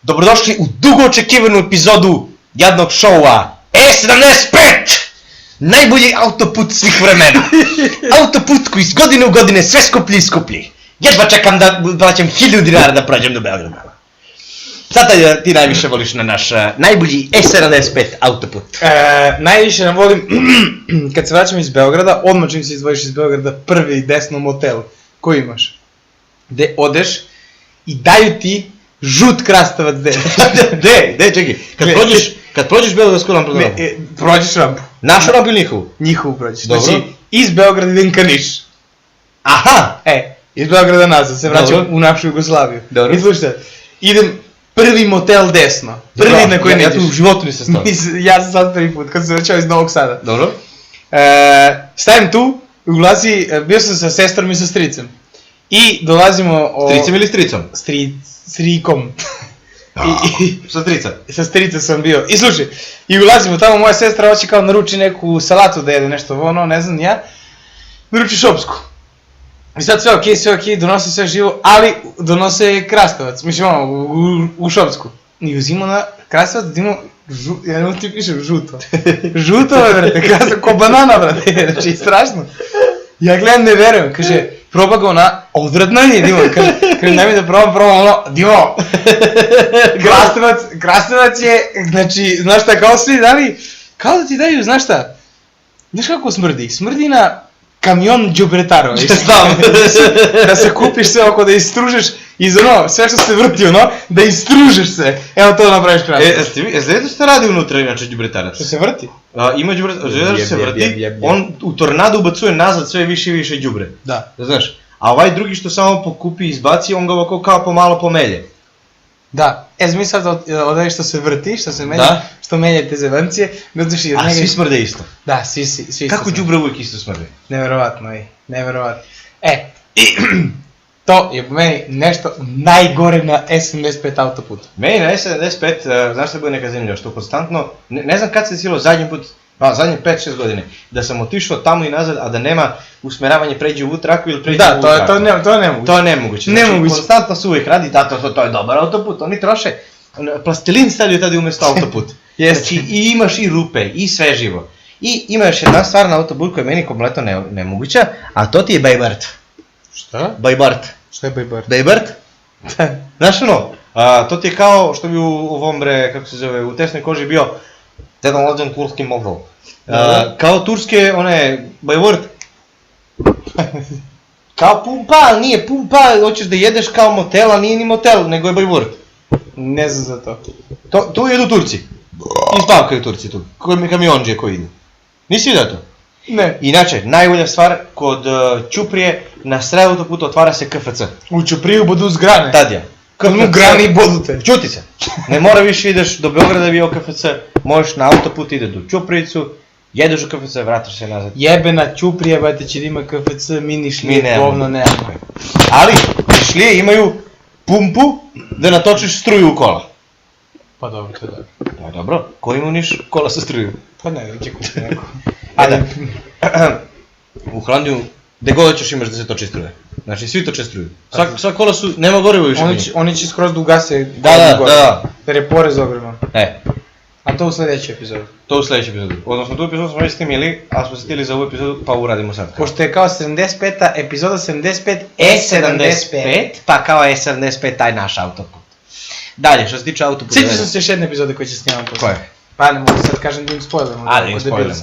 Dobrodošli u dugo očekivanu epizodu jadnog šoua E75! Najbolji autoput svih vremena. Autoput koji iz godine u godine sve skuplji i skuplji. Jedva čekam da plaćam 1000 dinara da prođem do Beograda. Sada ti najviše voliš na naš najbolji E75 autoput. Najviše nam volim, kad se vraćam iz Beograda, odmah čim se izdvojiš iz Beograda, prvi desno motel koji imaš. Gde odeš i daju ti žut krastavac Gde, čekaj, kad prođeš Beogradsku rampu? Prođeš rampu. Našu rampu ili njihovu? Njihovu prođeš. Dobro. Znači, iz Beograda idem ka Niš. Aha! Iz Beograda nazad, se vraćam u našu Jugoslaviju. Dobro. I slušajte, idem prvi motel desno. Prvi na koji ja neđeš. tu u životu nisam stao. Ja sam sad prvi put, kad sam se vraćao iz Novog Sada. Dobro. Stavim tu, ulazi, bio sam sa sestrom i sa stricem. I dolazimo Stricem ili stricom? Strikom. Sa strica? Sa stricem sam bio. I slušaj, i ulazimo tamo, moja sestra hoće kao naruči neku salatu da jede nešto ono, ne znam ja. Naruči šopsku. I sad sve okej, donose sve živo, ali donose krastavac, mislim ono, u šopsku. I uzimo na krastavac, da imamo, ja ne mogu ti pišem žuto. Žuto, brate, krastavac, ko banana, brate, znači strašno. Ja gledam, ne verujem, kaže, proba ga ona, odvratno je, Dimo, kaže, daj mi da probam ono, Dimo, krastavac je, znači, znaš šta, kao svi dali, kao da ti daju, znaš šta, znaš kako smrdi, smrdi na kamion đubretarova, Znam. da se kupiš sve oko, da istružeš iz ono, sve što se vrti ono, da istružeš se, evo to napraviš krastavac. Znate što radi unutra inače đubretarac? Što se vrti? Ima đubretarac što se vrti, on u tornadu ubacuje nazad sve više i više đubre. Da. Znaš, a ovaj drugi što samo pokupi i izbaci, on ga ovako kao pomalo pomelje. Da, mi sad od što se vrti, što se melje, što melje te zevancije, dođeš i od A njega... svi smrde isto. Da, svi isto. Kako đubre uvijek isto smrde? Neverovatno, neverovatno. To je po meni nešto najgore na E75 autoputu. Meni na E75, znaš što je bilo neka zanimljiva, što konstantno, ne znam kad se desilo zadnji put, zadnje 5-6 godine, da sam otišao tamo i nazad, a da nema usmeravanje pređi u ovu traku ili pređi u ovu traku. To je nemoguće. To je nemoguće. Znači, konstantno se uvijek radi, to je dobar autoput, oni troše, plastelin stavljaju tada umjesto autoput. Znači, i imaš i rupe, i sve živo. I ima još jedna stvar na autoput koja je meni kompletno nemoguća, a to ti je Bajbart. Šta? Bajbart. Šta je Bajbart? Bajbart? Znaš ono, to ti je kao što bi u ovom kako se zove, u tesnoj koži bio jedan lađan turski mogol. Kao turske, Bajvort. Kao pumpa, ali nije pumpa, hoćeš da jedeš kao motel, ali nije ni motel, nego je Bajvort. Ne znam za to. Tu jedu Turci. I spavkaju Turci tu, kamionđe koji idu. Nisi vidio to? Ne. Inače, najbolja stvar, kod Ćuprije, na sred autoputa otvara se KFC. U Ćupriju bodu zgrane. Tadja. KFC. Grani i bodu te. Čuti se. Ne mora više ideš do Beograda bio KFC, možeš na autoput ide do Ćuprijicu, jedeš u KFC, vratiš se nazad. Jebena Ćuprija, bate će da ima KFC, mi ni šlije, govno nemamo. Ali, šlije imaju pumpu da natočiš struju u kola. Pa dobro, to je dobro. Pa dobro, ko ima Niš kola sa struju? Pa ne, će kupi neko. A da, u Holandiju, gde god ćeš imaš da se toči struje. Znači, svi toče struju. Sva kola su, nema gorivo više. Oni će skroz da ugase. Da. Jer je porez ogroman. A to u sljedećoj epizodu. To u sljedećoj epizodu. Odnosno, tu epizodu smo već snimili, a smo se htjeli za ovu epizodu, pa uradimo sad. Pošto je kao 75. epizoda 75 E75. Pa kao E75 taj naš autoput. Dalje, što se tiče autoputa... Sjećam sam se još jedne epizode koje će snimam posle. Koje? Pa ne mogu sad kažem da im spoilujemo.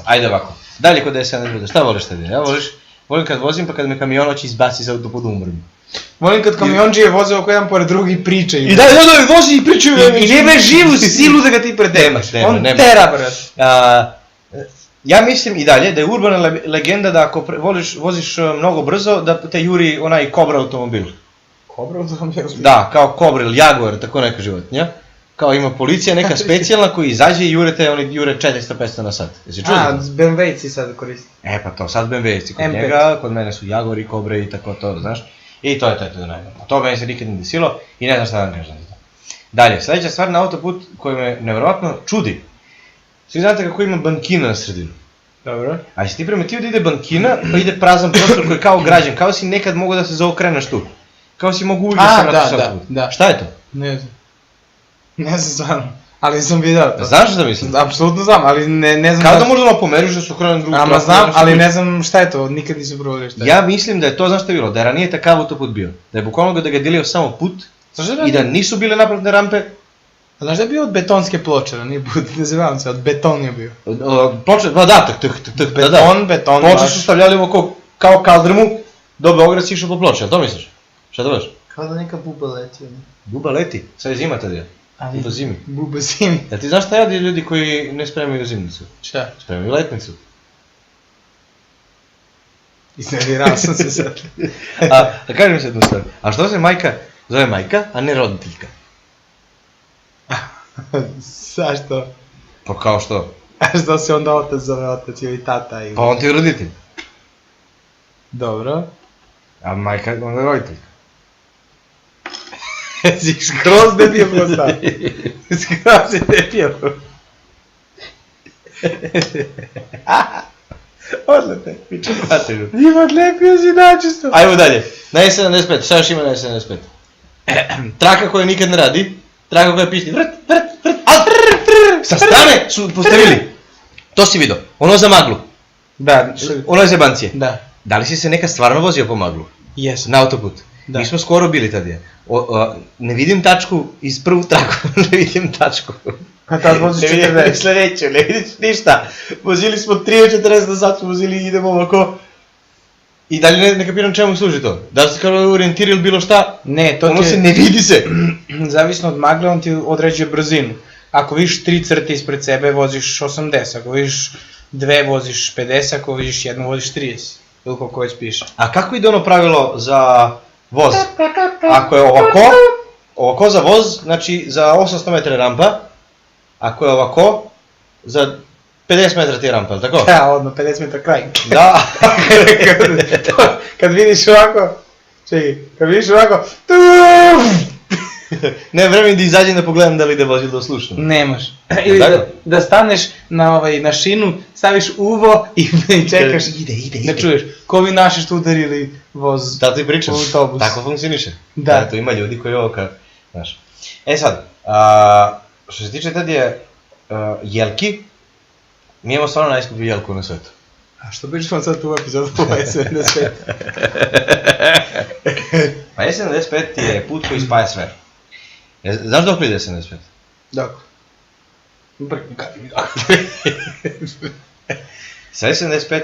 Ajde ovako. Dalje kod E75, šta voliš tebi? Ja volim kad vozim pa kad me kamion hoće izbaci za autoput umrem. Volim kad kamionđije voze oko jedan pored drugi i pričaju. I da, vozi i pričaju. I nema živu silu da ga ti predemaš. On tera, brat. Ja mislim i dalje da je urbana legenda da ako voziš mnogo brzo da te juri onaj Cobra automobil. Cobra automobil? Da, kao Cobra ili Jaguar, tako neka životinja. Kao ima policija neka specijalna koji izađe i oni jure 400-500 na sat. Jesi čuo? BMW-ci sad koristi. Pa to, sad BMW-ci kod njega, kod mene su Jaguari, Cobre i tako to, znaš. I to je najbolje. To meni se nikad ne desilo i ne znam šta da vam kažem za to. Dalje, sljedeća stvar na autoput koja me nevjerovatno čudi. Svi znate kako ima bankina na sredinu. Dobro. A jesi ti primetio da ide bankina pa ide prazan prostor koji je kao građen, kao si nekad mogao da se zaokreneš tu. Kao si mogu uvijek da se vratiš autoput. Da. Šta je to? Ne znam. Ne znam stvarno, ali sam vidio to. Znaš šta mislim? Apsolutno znam, ali ne znam... Kao da možda pomeriš da su hranjen drugu Ama znam, ali ne znam šta je to, nikad nisam provalio šta je. Ja mislim da je to, znaš šta je bilo, da je ranije takav autoput bio. Da je bukvalno da ga delio samo put i da nisu bile naplatne rampe. A znaš da je bio od betonske ploče, da nije put, ne znam se, od beton je bio. Ploče, pa da, Beton, Ploče baš. su stavljali oko, kao kaldrmu, do Beograd si išao po ploče, to misliš? Šta da baš? Kao da neka buba leti. Buba leti, sad je zima tad je. Ali Buba zimi. Buba zimi. Ja ti znaš šta radi ljudi koji ne spremaju zimnicu? Šta? Spremaju letnicu. Iznervirao sam se sad. Da kažem se jednu stvar, a što se majka zove majka, a ne roditeljka? Zašto? Pa kao što? A što se onda otac zove otac ili tata ili... Pa on ti je roditelj, Dobro. a majka onda je roditeljka. Si skroz debil postao. Skroz je debil. Odlete, piče. Ima odlepio si načisto. Ajmo dalje, na E75, šta još ima na E75? Traka koja nikad ne radi, traka koja pišti vrt, sa strane su postavili. To si vidio, ono za maglu, Da, ono je za jebancije. da. Da li si se nekad stvarno vozio po maglu? Jesam. Na autoput? Da. Mi smo skoro bili tad je. Ne vidim tačku iz prvu traku, ne vidim tačku. A tad voziš 40. Sledeću, ne vidiš ništa. Vozili smo 3:40 na sat, smo vozili i idemo ovako. I dalje ne kapiram čemu služi to. Da li se kao orijentir ili bilo šta, Ne, to ono ti se je, ne vidi se. zavisno od magle, on ti određuje brzinu. Ako vidiš 3 crte ispred sebe, voziš 80, ako vidiš 2, voziš 50, ako vidiš 1, voziš 30. Ili koliko već piše. A kako ide ono pravilo za voz? Ako je ovako za voz, znači za 800 metara rampa, ako je ovako, za 50 metara ti je rampa, ili tako? Ja, odmah, 50 metra kraj. Da. Kad vidiš ovako, čekaj, kad vidiš ovako, Ne, vreme da izađem da pogledam da li ide vozilo da slušam. nemaš. Ili da staneš na šinu, staviš uvo i čekaš, ne čuješ. Ko vi naši što udarili voz Da ti pričam, autobus. tako funkcioniše. Da. To ima ljudi koji ovo kao, znaš. E sad, što se tiče tad je jelki, mi imamo stvarno najskuplju jelku na svetu. A što pričamo sad tu epizodu po S75? Pa S75 je put koji spaja sve. Znaš dok li ide S75? Dok. Sa S75,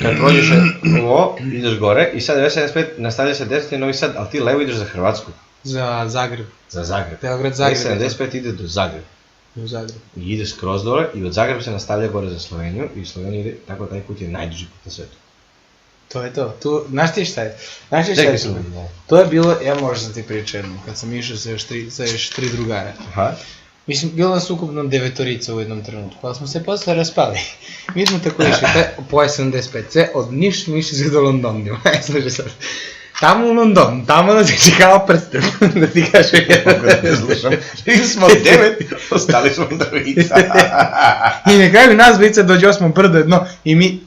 kad prođeš ovo, ideš gore i sad S75 nastavlja se deseti Novi Sad, ali ti levo ideš za Hrvatsku. Za Zagreb. Za Zagreb. Beograd, Zagreb. S75 ide do Zagreba. U Zagreb. I ide skroz dole i od Zagreba se nastavlja gore za Sloveniju i Slovenija ide, tako taj put je najduži put na svetu. To je to. Tu, znaš ti šta je? Čekaj sam da. To je bilo, ja možda sam ti pričao jednom, kad sam išao sa još tri drugara. Aha. Mislim, bilo nas ukupno 9 u jednom trenutku, ali smo se posle raspali. Mi smo tako išli po S75, od Niš sve do Londona. Slušaj sad. Tamo u London, tamo nas je čekao prsten, da ti kažem. Mogu da ne slušam. Mi smo 9, ostali smo 2. I na kraju nas dvojica dođe 8. brdo jedno i mi,